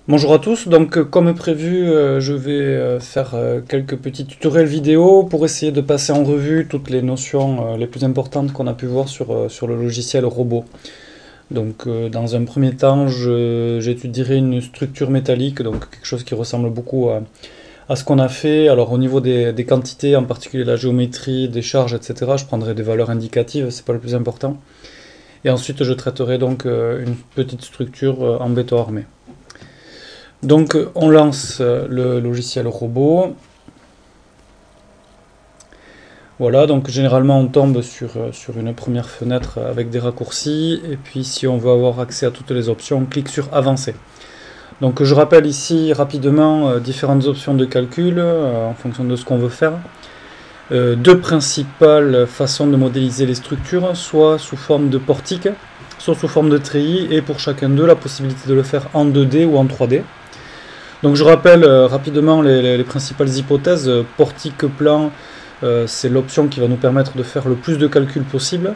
Bonjour à tous, donc comme prévu, je vais faire quelques petits tutoriels vidéo pour essayer de passer en revue toutes les notions les plus importantes qu'on a pu voir sur le logiciel robot. Donc dans un premier temps, j'étudierai une structure métallique, donc quelque chose qui ressemble beaucoup à ce qu'on a fait. Alors au niveau des quantités, en particulier la géométrie, des charges, etc., je prendrai des valeurs indicatives, c'est pas le plus important. Et ensuite je traiterai donc une petite structure en béton armé. Donc on lance le logiciel robot. Voilà, donc généralement on tombe sur une première fenêtre avec des raccourcis, et puis si on veut avoir accès à toutes les options, on clique sur Avancer. Donc je rappelle ici rapidement différentes options de calcul en fonction de ce qu'on veut faire. Deux principales façons de modéliser les structures, soit sous forme de portique, soit sous forme de treillis, et pour chacun d'eux la possibilité de le faire en 2D ou en 3D. Donc je rappelle rapidement les principales hypothèses. Portique plan, c'est l'option qui va nous permettre de faire le plus de calculs possible,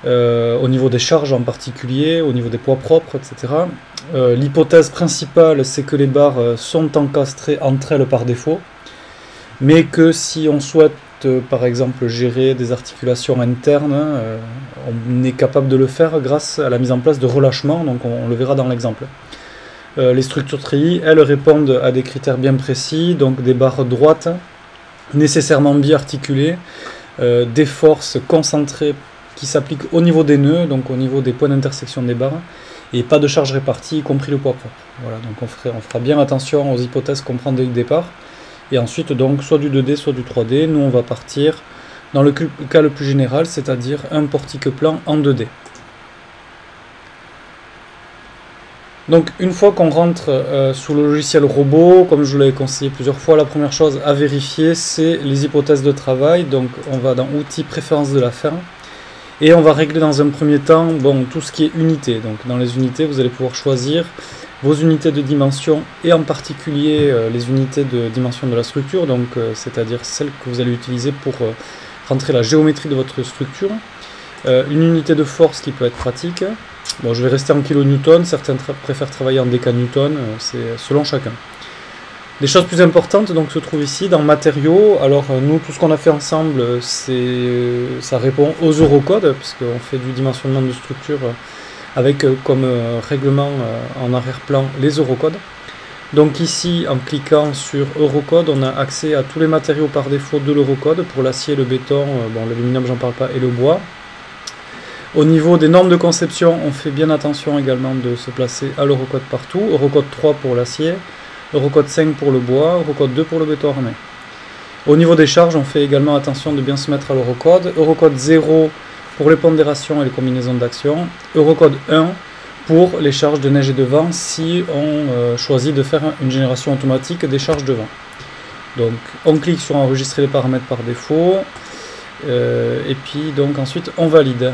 au niveau des charges en particulier, au niveau des poids propres, etc. L'hypothèse principale, c'est que les barres sont encastrées entre elles par défaut, mais que si on souhaite par exemple gérer des articulations internes, on est capable de le faire grâce à la mise en place de relâchements, donc on le verra dans l'exemple. Les structures treillis, elles répondent à des critères bien précis, donc des barres droites, nécessairement biarticulées, des forces concentrées qui s'appliquent au niveau des nœuds, donc au niveau des points d'intersection des barres, et pas de charge répartie, y compris le poids propre. Voilà, donc on fera bien attention aux hypothèses qu'on prend dès le départ, et ensuite donc soit du 2D, soit du 3D. Nous on va partir dans le cas le plus général, c'est-à-dire un portique plan en 2D. Donc une fois qu'on rentre sous le logiciel robot, comme je vous l'avais conseillé plusieurs fois, la première chose à vérifier, c'est les hypothèses de travail. Donc on va dans Outils, Préférences de la ferme, et on va régler dans un premier temps tout ce qui est unités. Donc dans les unités, vous allez pouvoir choisir vos unités de dimension, et en particulier les unités de dimension de la structure, donc c'est-à-dire celles que vous allez utiliser pour rentrer la géométrie de votre structure. Une unité de force qui peut être pratique. Bon, je vais rester en kilonewton, certains préfèrent travailler en décanewton, c'est selon chacun. Les choses plus importantes donc se trouvent ici dans matériaux. Alors nous, tout ce qu'on a fait ensemble, ça répond aux Eurocode, puisqu'on fait du dimensionnement de structure avec comme règlement en arrière-plan les Eurocodes. Donc ici, en cliquant sur Eurocode, on a accès à tous les matériaux par défaut de l'Eurocode, pour l'acier, le béton, l'aluminium j'en parle pas, et le bois. Au niveau des normes de conception, on fait bien attention également de se placer à l'Eurocode partout. Eurocode 3 pour l'acier, Eurocode 5 pour le bois, Eurocode 2 pour le béton armé. Au niveau des charges, on fait également attention de bien se mettre à l'Eurocode. Eurocode 0 pour les pondérations et les combinaisons d'action. Eurocode 1 pour les charges de neige et de vent, si on choisit de faire une génération automatique des charges de vent. Donc on clique sur enregistrer les paramètres par défaut, et puis donc ensuite on valide.